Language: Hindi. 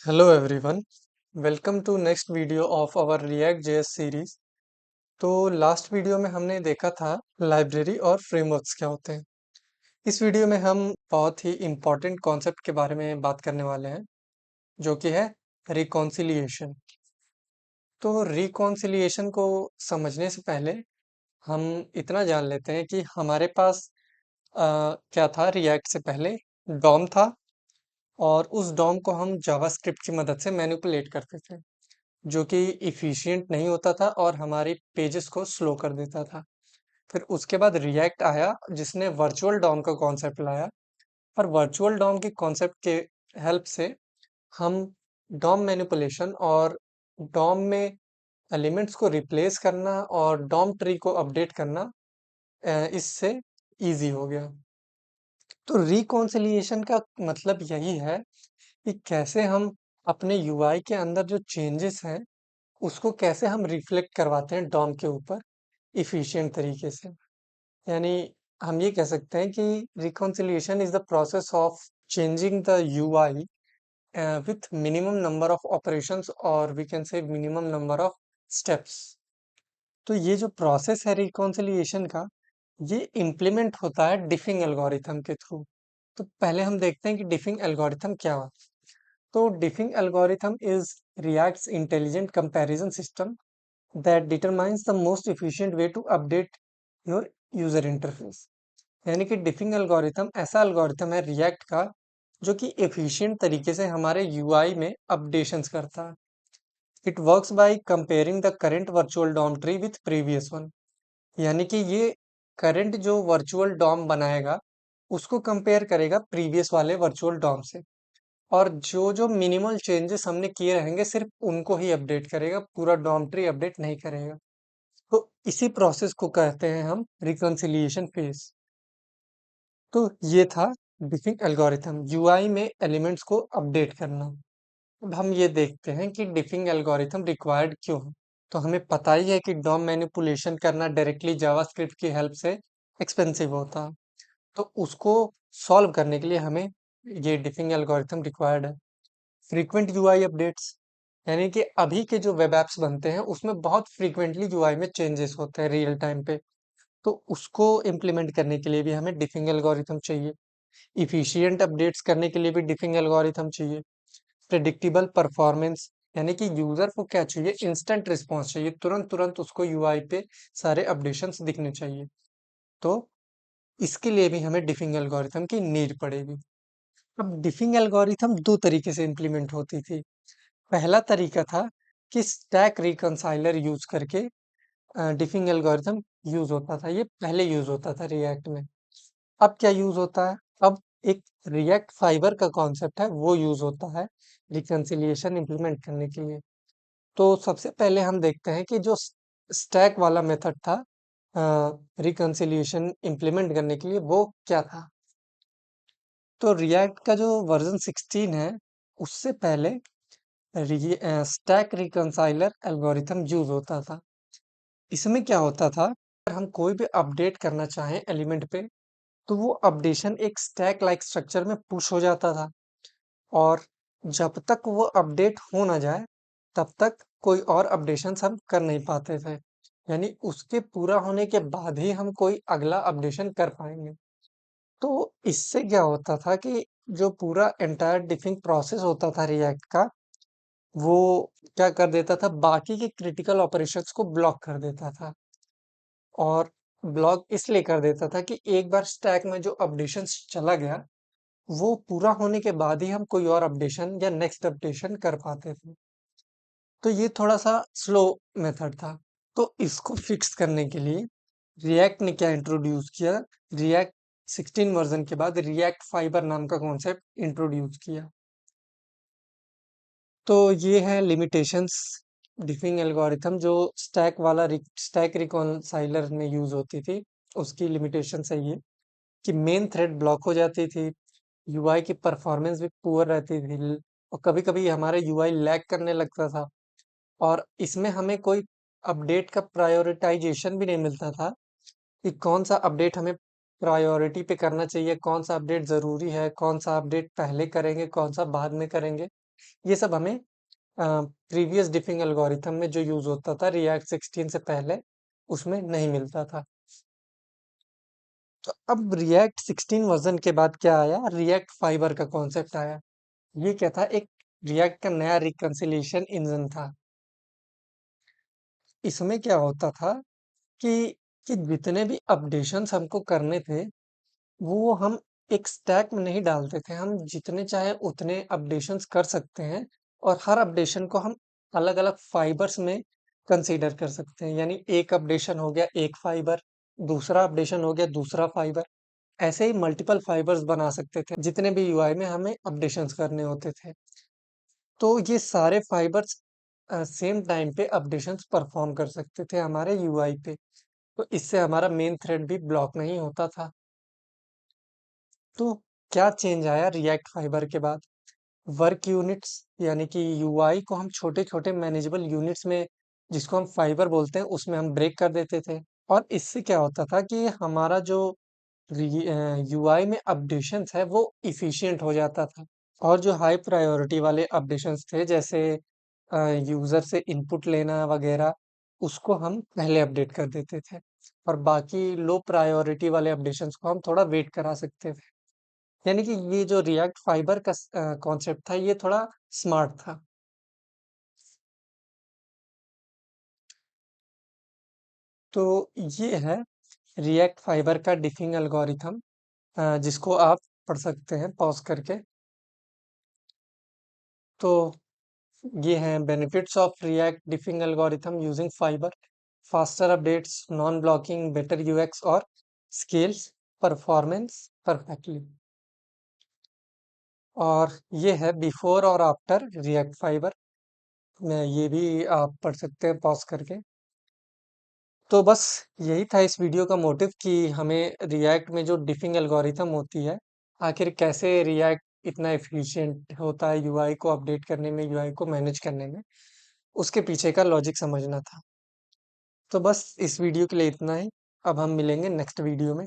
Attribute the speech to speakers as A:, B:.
A: Hello everyone, welcome to next video of our React.js series। तो लास्ट वीडियो में हमने देखा था लाइब्रेरी और फ्रेमवर्क्स क्या होते हैं। इस वीडियो में हम बहुत ही इम्पोर्टेंट कॉन्सेप्ट के बारे में बात करने वाले हैं, जो कि है रिकॉन्सिलिएशन। तो रिकॉन्सिलिएशन को समझने से पहले हम इतना जान लेते हैं कि हमारे पास क्या था। रिएक्ट से पहले डॉम था और उस डॉम को हम जावास्क्रिप्ट की मदद से मैनिपुलेट करते थे, जो कि इफिशिएंट नहीं होता था और हमारी पेजेस को स्लो कर देता था। फिर उसके बाद रिएक्ट आया जिसने वर्चुअल डॉम का कॉन्सेप्ट लाया, और वर्चुअल डॉम के कॉन्सेप्ट के हेल्प से हम डॉम मैनिपुलेशन और डॉम में एलिमेंट्स को रिप्लेस करना और डॉम ट्री को अपडेट करना इससे इजी हो गया। तो रिकॉन्सिलिएशन का मतलब यही है कि कैसे हम अपने यूआई के अंदर जो चेंजेस हैं उसको कैसे हम रिफ्लेक्ट करवाते हैं डॉम के ऊपर इफिशिएंट तरीके से। यानी हम ये कह सकते हैं कि reconciliation is the process of changing the UI with minimum number of operations, और we can say minimum number of steps. तो ये जो प्रोसेस है रिकॉन्सिलिएशन का, ये इम्प्लीमेंट होता है डिफिंग एल्गोरिथम के थ्रू। तो पहले हम देखते हैं कि डिफिंग एल्गोरिथम क्या है। तो diffing algorithm is reacts intelligent comparison system that determines the most efficient way to update your user interface। यानी कि डिफिंग एल्गोरिथम ऐसा एल्गोरिथम है रिएक्ट का जो कि एफिशिएंट तरीके से हमारे यूआई में अपडेशंस करता है। It works by comparing the current virtual DOM tree with previous one. यानी कि ये करंट जो वर्चुअल डॉम बनाएगा उसको कंपेयर करेगा प्रीवियस वाले वर्चुअल डॉम से, और जो जो मिनिमल चेंजेस हमने किए रहेंगे सिर्फ उनको ही अपडेट करेगा, पूरा डॉम ट्री अपडेट नहीं करेगा। तो इसी प्रोसेस को कहते हैं हम रिकंसिलिएशन फेज। तो ये था डिफिंग एल्गोरिथम, यूआई में एलिमेंट्स को अपडेट करना। अब हम ये देखते हैं कि डिफिंग एल्गोरिथम रिक्वायर्ड क्यों है। तो हमें पता ही है कि डॉम मैनिपुलेशन करना डायरेक्टली जावास्क्रिप्ट की हेल्प से एक्सपेंसिव होता है। तो उसको सॉल्व करने के लिए हमें ये डिफिंग एल्गोरिथम रिक्वायर्ड है। फ्रीक्वेंट यूआई अपडेट्स, यानी कि अभी के जो वेब एप्स बनते हैं उसमें बहुत फ्रीक्वेंटली यूआई में चेंजेस होते हैं रियल टाइम पे। तो उसको इम्प्लीमेंट करने के लिए भी हमें डिफिंग एल्गोरिथम चाहिए। इफिशिएंट अपडेट्स करने के लिए भी डिफिंग एल्गोरिथम चाहिए। प्रेडिक्टेबल परफॉर्मेंस, यानी कि यूजर को क्या चाहिए, इंस्टेंट रिस्पॉन्स चाहिए, तुरंत तुरंत उसको यूआई पे सारे अपडेशंस दिखने चाहिए। तो इसके लिए भी हमें डिफिंग एल्गोरिथम की नीड पड़ेगी। अब डिफिंग एल्गोरिथम दो तरीके से इम्प्लीमेंट होती थी। पहला तरीका था कि स्टैक रिकंसाइलर यूज करके डिफिंग एल्गोरिथम यूज होता था। ये पहले यूज होता था रिएक्ट में। अब क्या यूज होता है, अब एक रिएक्ट फाइबर का कॉन्सेप्ट है वो यूज होता है रिकंसिलिएशन इंप्लीमेंट करने के लिए। तो सबसे पहले हम देखते हैं कि जो स्टैक वाला मेथड था रिकंसिलिएशन इंप्लीमेंट करने के लिए वो क्या था। तो रिएक्ट का जो वर्जन 16 है उससे पहले स्टैक रिकंसाइलर एल्गोरिथम यूज होता था। इसमें क्या होता था, अगर हम कोई भी अपडेट करना चाहें एलिमेंट पे तो वो अपडेशन एक स्टैक लाइक स्ट्रक्चर में पुश हो जाता था, और जब तक वो अपडेट हो ना जाए तब तक कोई और अपडेशंस हम कर नहीं पाते थे। यानी उसके पूरा होने के बाद ही हम कोई अगला अपडेशन कर पाएंगे। तो इससे क्या होता था कि जो पूरा एंटायर डिफिंग प्रोसेस होता था रिएक्ट का, वो क्या कर देता था, बाकी के क्रिटिकल ऑपरेशंस को ब्लॉक कर देता था। और ब्लॉक इसलिए कर देता था कि एक बार स्टैक में जो अपडेशंस चला गया वो पूरा होने के बाद ही हम कोई और अपडेशन या नेक्स्ट अपडेशन कर पाते थे। तो ये थोड़ा सा स्लो मेथड था। तो इसको फिक्स करने के लिए रिएक्ट ने क्या इंट्रोड्यूस किया, रिएक्ट 16 वर्जन के बाद रिएक्ट फाइबर नाम का कॉन्सेप्ट इंट्रोड्यूस किया। तो ये है लिमिटेशंस डिफिंग एल्गोरिथम जो स्टैक रिकॉन्साइलर में यूज होती थी। उसकी लिमिटेशन है ये कि मेन थ्रेड ब्लॉक हो जाती थी, यूआई की परफॉर्मेंस भी पुअर रहती थी, और कभी कभी हमारे यूआई लैग करने लगता था। और इसमें हमें कोई अपडेट का प्रायोरिटाइजेशन भी नहीं मिलता था कि कौन सा अपडेट हमें प्रायोरिटी पे करना चाहिए, कौन सा अपडेट ज़रूरी है, कौन सा अपडेट पहले करेंगे, कौन सा बाद में करेंगे। ये सब हमें प्रीवियस डिफिंग एल्गोरिथम में जो यूज होता था रिएक्ट 16 से पहले उसमें नहीं मिलता था। तो अब रिएक्ट 16 वर्जन के बाद क्या आया, रिएक्ट फाइबर का कॉन्सेप्ट आया। ये क्या था, एक रिएक्ट का नया रिकंसिलिएशन इंजन था। इसमें क्या होता था कि कि जितने भी अपडेशंस हमको करने थे वो हम एक स्टैक में नहीं डालते थे, हम जितने चाहे उतने अपडेशंस कर सकते हैं और हर अपडेशन को हम अलग-अलग फाइबर्स में कंसीडर कर सकते हैं। यानी एक अपडेशन हो गया एक फाइबर, दूसरा अपडेशन हो गया दूसरा फाइबर, ऐसे ही मल्टीपल फाइबर्स बना सकते थे जितने भी यूआई में हमें अपडेशंस करने होते थे। तो ये सारे फाइबर्स सेम टाइम पे अपडेशंस परफॉर्म कर सकते थे हमारे यूआई पे। तो इससे हमारा मेन थ्रेड भी ब्लॉक नहीं होता था। तो क्या चेंज आया रिएक्ट फाइबर के बाद? वर्क यूनिट्स, यानी कि यूआई को हम छोटे छोटे मैनेजेबल यूनिट्स में, जिसको हम फाइबर बोलते हैं, उसमें हम ब्रेक कर देते थे। और इससे क्या होता था कि हमारा जो यूआई में अपडेशंस है वो इफिशिएंट हो जाता था। और जो हाई प्रायोरिटी वाले अपडेशंस थे, जैसे यूजर से इनपुट लेना वगैरह, उसको हम पहले अपडेट कर देते थे और बाकी लो प्रायोरिटी वाले अपडेशंस को हम थोड़ा वेट करा सकते थे। यानी कि ये जो रिएक्ट फाइबर का कॉन्सेप्ट था ये थोड़ा स्मार्ट था। तो ये है रिएक्ट फाइबर का डिफिंग एल्गोरिथम, जिसको आप पढ़ सकते हैं पॉज करके। तो ये हैं benefits of react diffing algorithm using fibre: faster updates, non blocking, better UX और स्केल्स परफॉर्मेंस परफेक्टली। और ये है बिफोर और आफ्टर रिएक्ट फाइबर, मैं ये भी आप पढ़ सकते हैं पॉज करके। तो बस यही था इस वीडियो का मोटिव कि हमें रिएक्ट में जो डिफिंग एल्गोरिथम होती है, आखिर कैसे रिएक्ट इतना एफिशिएंट होता है यूआई को अपडेट करने में, यूआई को मैनेज करने में, उसके पीछे का लॉजिक समझना था। तो बस इस वीडियो के लिए इतना ही। अब हम मिलेंगे नेक्स्ट वीडियो में।